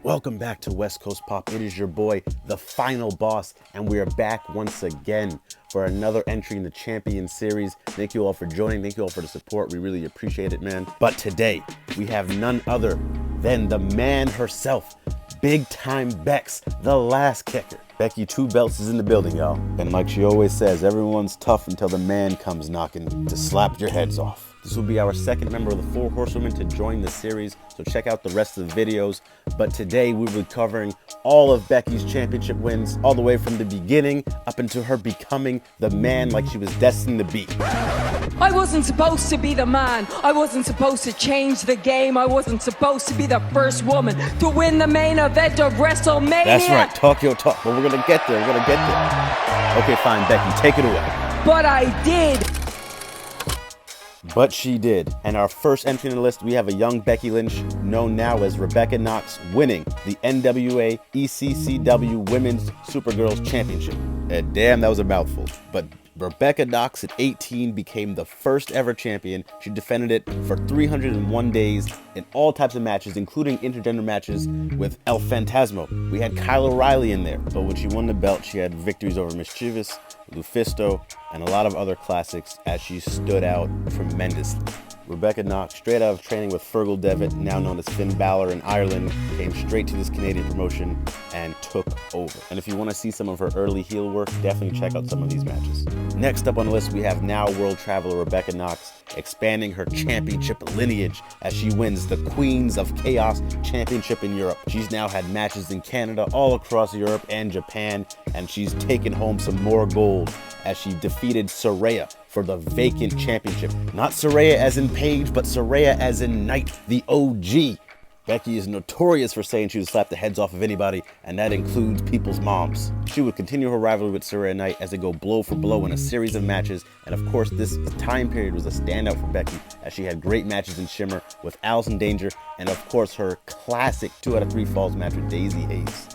Welcome back to West Coast Pop. It is your boy, the final boss, and we are back once again for another entry in the Champion Series. Thank you all for joining. Thank you all for the support. We really appreciate it, man. But today, we have none other than the man herself, Big Time Becks, the last kicker. Becky 2 Belts is in the building, y'all. And like she always says, everyone's tough until the man comes knocking to slap your heads off. This will be our second member of the 4 Horsewomen to join the series, so check out the rest of the videos. But today we will be covering all of Becky's championship wins, all the way from the beginning up into her becoming the man like she was destined to be. I wasn't supposed to be the man. I wasn't supposed to change the game. I wasn't supposed to be the first woman to win the main event of WrestleMania. That's right, talk your talk, but we're gonna get there, Okay, fine, Becky, take it away. But I did. But she did. And our first entry in the list, we have a young Becky Lynch, known now as Rebecca Knox, winning the NWA ECCW Women's Supergirls Championship. And damn, that was a mouthful. But Rebecca Knox at 18 became the first ever champion. She defended it for 301 days in all types of matches, including intergender matches with El Phantasmo. We had Kyle O'Reilly in there. But when she won the belt, she had victories over Mischievous, Lufisto, and a lot of other classics as she stood out tremendously. Rebecca Knox, straight out of training with Fergal Devitt, now known as Finn Balor in Ireland, came straight to this Canadian promotion and took over. And if you want to see some of her early heel work, definitely check out some of these matches. Next up on the list, we have now world traveler Rebecca Knox, expanding her championship lineage as she wins the Queens of Chaos Championship in Europe. She's now had matches in Canada, all across Europe and Japan, and she's taken home some more gold as she defeated Saraya for the vacant championship. Not Saraya as in Paige, but Saraya as in Knight, the OG. Becky is notorious for saying she would slap the heads off of anybody, and that includes people's moms. She would continue her rivalry with Saraya Knight as they go blow for blow in a series of matches, and of course this time period was a standout for Becky as she had great matches in Shimmer with Allison Danger, and of course her classic 2 out of 3 falls match with Daisy Hayes.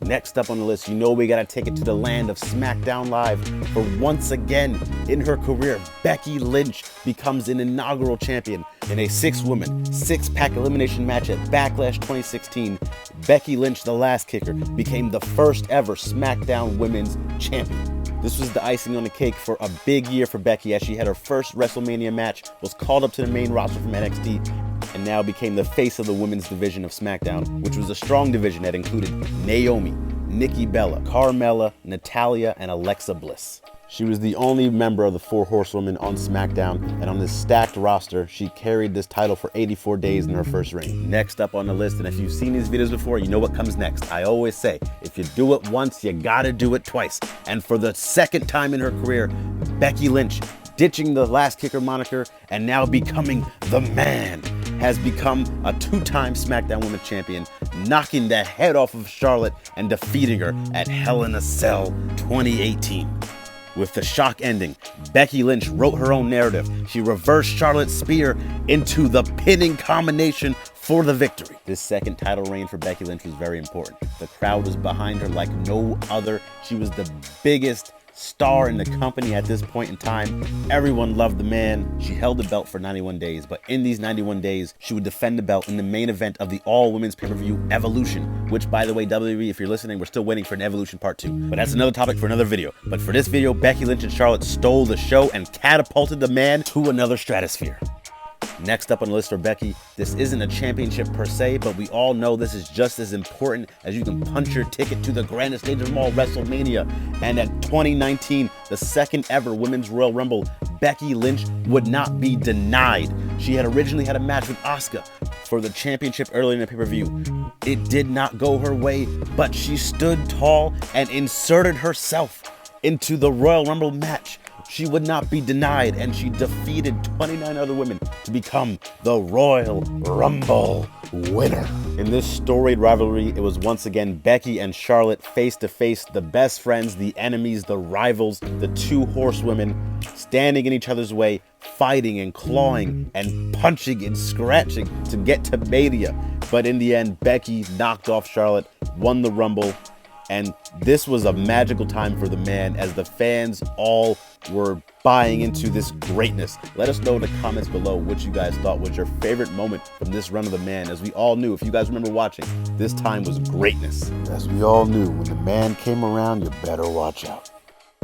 Next up on the list, you know we gotta take it to the land of SmackDown Live, for once again in her career, Becky Lynch becomes an inaugural champion in a 6-woman, 6-pack elimination match at Backlash 2016. Becky Lynch, the last kicker, became the first ever SmackDown Women's Champion. This was the icing on the cake for a big year for Becky as she had her first WrestleMania match, was called up to the main roster from NXT, and now became the face of the women's division of SmackDown, which was a strong division that included Naomi, Nikki Bella, Carmella, Natalya, and Alexa Bliss. She was the only member of the 4 Horsewomen on SmackDown, and on this stacked roster, she carried this title for 84 days in her first reign. Next up on the list, and if you've seen these videos before, you know what comes next. I always say, if you do it once, you gotta do it twice. And for the second time in her career, Becky Lynch, ditching the last kicker moniker and now becoming the man, has become a 2-time SmackDown Women's Champion, knocking the head off of Charlotte and defeating her at Hell in a Cell 2018. With the shock ending, Becky Lynch wrote her own narrative. She reversed Charlotte's spear into the pinning combination for the victory. This second title reign for Becky Lynch was very important. The crowd was behind her like no other. She was the biggest star in the company at this point in time. Everyone loved the man. She held the belt for 91 days, but in these 91 days, she would defend the belt in the main event of the all-women's pay-per-view Evolution, which, by the way, WWE, if you're listening, we're still waiting for an Evolution Part 2, but that's another topic for another video. But for this video, Becky Lynch and Charlotte stole the show and catapulted the man to another stratosphere. Next up on the list for Becky, this isn't a championship per se, but we all know this is just as important as you can punch your ticket to the grandest stage of them all, WrestleMania. And at 2019, the second ever Women's Royal Rumble, Becky Lynch would not be denied. She had originally had a match with Asuka for the championship earlier in the pay-per-view. It did not go her way, but she stood tall and inserted herself into the Royal Rumble match. She would not be denied, and she defeated 29 other women to become the Royal Rumble winner. In this storied rivalry, it was once again Becky and Charlotte face to face, the best friends, the enemies, the rivals, the 2 horsewomen, standing in each other's way, fighting and clawing and punching and scratching to get to Mania. But in the end, Becky knocked off Charlotte, won the Rumble, and this was a magical time for the man as the fans all were buying into this greatness. Let us know in the comments below what you guys thought was your favorite moment from this run of the man. As we all knew, if you guys remember watching, this time was greatness. As we all knew, when the man came around, you better watch out.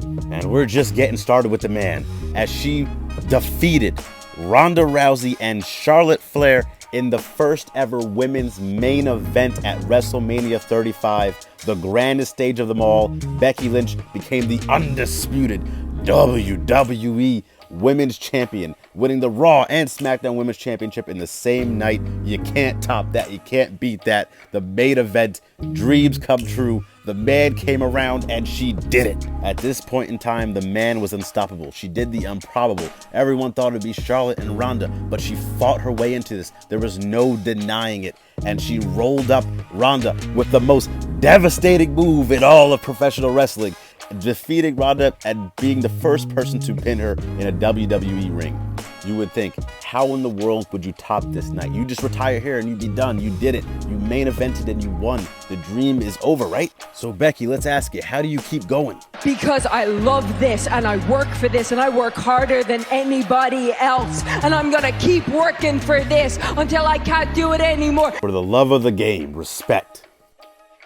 And we're just getting started with the man, as she defeated Ronda Rousey and Charlotte Flair in the first ever women's main event at WrestleMania 35, the grandest stage of them all. Becky Lynch became the undisputed WWE Women's Champion, winning the Raw and SmackDown Women's Championship in the same night. You can't top that. You can't beat that. The main event, dreams come true. The man came around and she did it. At this point in time, the man was unstoppable. She did the improbable. Everyone thought it'd be Charlotte and Ronda, but she fought her way into this. There was no denying it. And she rolled up Ronda with the most devastating move in all of professional wrestling, defeating Ronda and being the first person to pin her in a WWE ring. You would think, how in the world would you top this night? You just retire here and you'd be done. You did it. You main evented and you won. The dream is over, right? So Becky, let's ask you, how do you keep going? Because I love this and I work for this and I work harder than anybody else. And I'm gonna keep working for this until I can't do it anymore. For the love of the game, respect.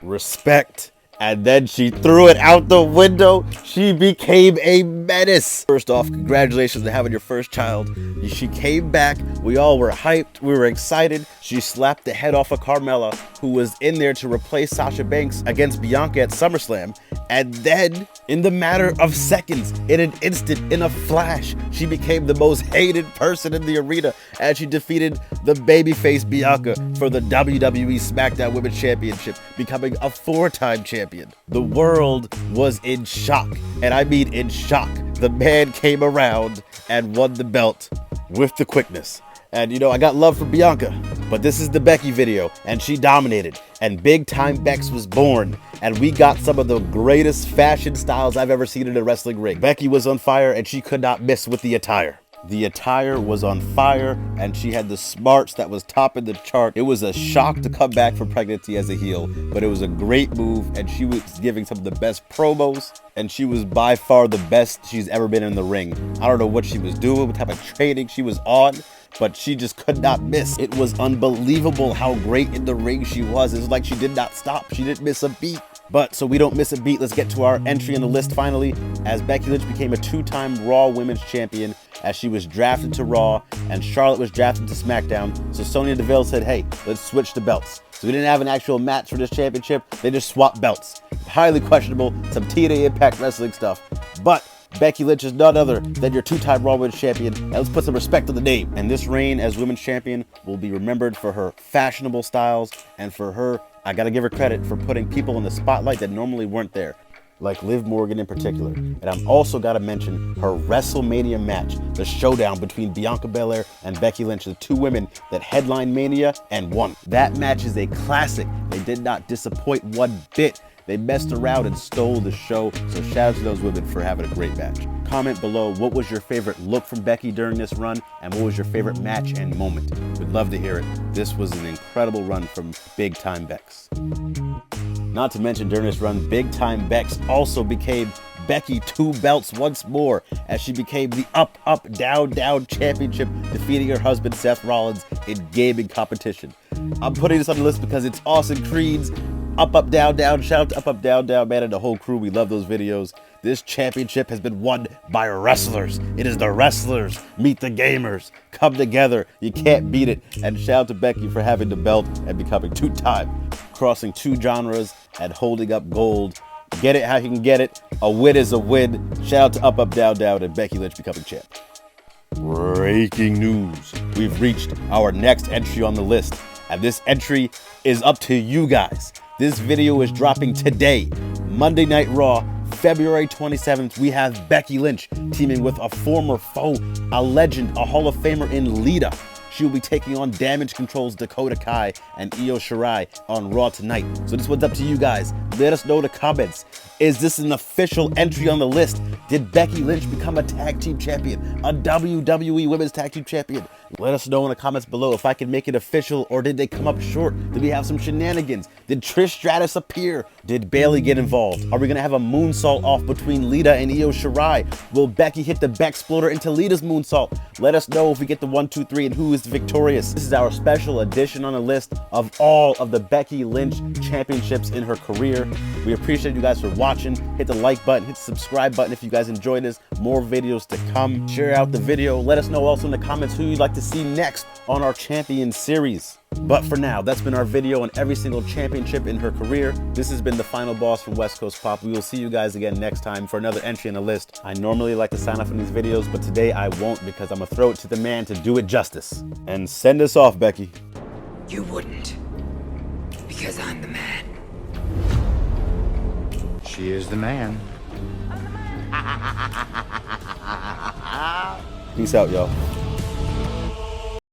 Respect. And then she threw it out the window. She became a menace. First off, congratulations on having your first child. She came back. We all were hyped. We were excited. She slapped the head off of Carmella, who was in there to replace Sasha Banks against Bianca at SummerSlam. And then, in the matter of seconds, in an instant, in a flash, she became the most hated person in the arena as she defeated the babyface Bianca for the WWE SmackDown Women's Championship, becoming a 4-time champion. The world was in shock, and I mean in shock. The man came around and won the belt with the quickness. And you know, I got love for Bianca, but this is the Becky video, and she dominated, and Big Time Becks was born, and we got some of the greatest fashion styles I've ever seen in a wrestling ring. Becky was on fire, and she could not miss with the attire. The attire was on fire, and she had the smarts that was topping the chart. It was a shock to come back from pregnancy as a heel, but it was a great move, and she was giving some of the best promos, and she was by far the best she's ever been in the ring. I don't know what she was doing, what type of training she was on, but she just could not miss. It was unbelievable how great in the ring she was. It was like she did not stop. She didn't miss a beat. But so we don't miss a beat, let's get to our entry on the list finally, as Becky Lynch became a 2-time Raw Women's Champion, as she was drafted to Raw and Charlotte was drafted to SmackDown. So Sonya Deville said, hey, let's switch the belts. So we didn't have an actual match for this championship. They just swapped belts. Highly questionable, some TNA Impact Wrestling stuff. But Becky Lynch is none other than your 2-time Raw Women's Champion. And let's put some respect on the name. And this reign as Women's Champion will be remembered for her fashionable styles and for her, I gotta give her credit for putting people in the spotlight that normally weren't there, like Liv Morgan in particular. And I'm also gotta mention her WrestleMania match, the showdown between Bianca Belair and Becky Lynch, the two women that headlined Mania and won. That match is a classic. They did not disappoint one bit. They messed around and stole the show, so shout out to those women for having a great match. Comment below, what was your favorite look from Becky during this run, and what was your favorite match and moment? We'd love to hear it. This was an incredible run from Big Time Becks. Not to mention, during this run, Big Time Becks also became Becky 2 belts once more, as she became the Up, Up, Down, Down Championship, defeating her husband Seth Rollins in gaming competition. I'm putting this on the list because it's Austin Creed's Up, Up, Down, Down. Shout out to Up, Up, Down, Down, man, and the whole crew. We love those videos. This championship has been won by wrestlers. It is the wrestlers meet the gamers. Come together. You can't beat it. And shout out to Becky for having the belt and becoming 2-time, crossing 2 genres and holding up gold. Get it how you can get it. A win is a win. Shout out to Up, Up, Down, Down, and Becky Lynch becoming champ. Breaking news. We've reached our next entry on the list, and this entry is up to you guys. This video is dropping today, Monday Night Raw, February 27th. We have Becky Lynch teaming with a former foe, a legend, a Hall of Famer in Lita. She will be taking on Damage Control's Dakota Kai and Io Shirai on Raw tonight. So this one's up to you guys. Let us know in the comments. Is this an official entry on the list? Did Becky Lynch become a tag team champion? A WWE Women's Tag Team Champion? Let us know in the comments below if I can make it official, or did they come up short? Did we have some shenanigans? Did Trish Stratus appear? Did Bayley get involved? Are we gonna have a moonsault off between Lita and Io Shirai? Will Becky hit the Becksploder into Lita's moonsault? Let us know if we get the 1, 2, 3 and who is victorious. This is our special edition on the list of all of the Becky Lynch championships in her career. We appreciate you guys for watching. Hit the like button, hit the subscribe button if you guys enjoyed this. More videos to come. Share out the video. Let us know also in the comments who you'd like to see next on our champion series. But for now, that's been our video on every single championship in her career. This has been the final boss from West Coast Pop. We will see you guys again next time for another entry in the list. I normally like to sign off on these videos, but today I won't because I'm gonna throw it to the man to do it justice. And send us off, Becky. You wouldn't. Because I'm the man. She is the man. Peace out, y'all.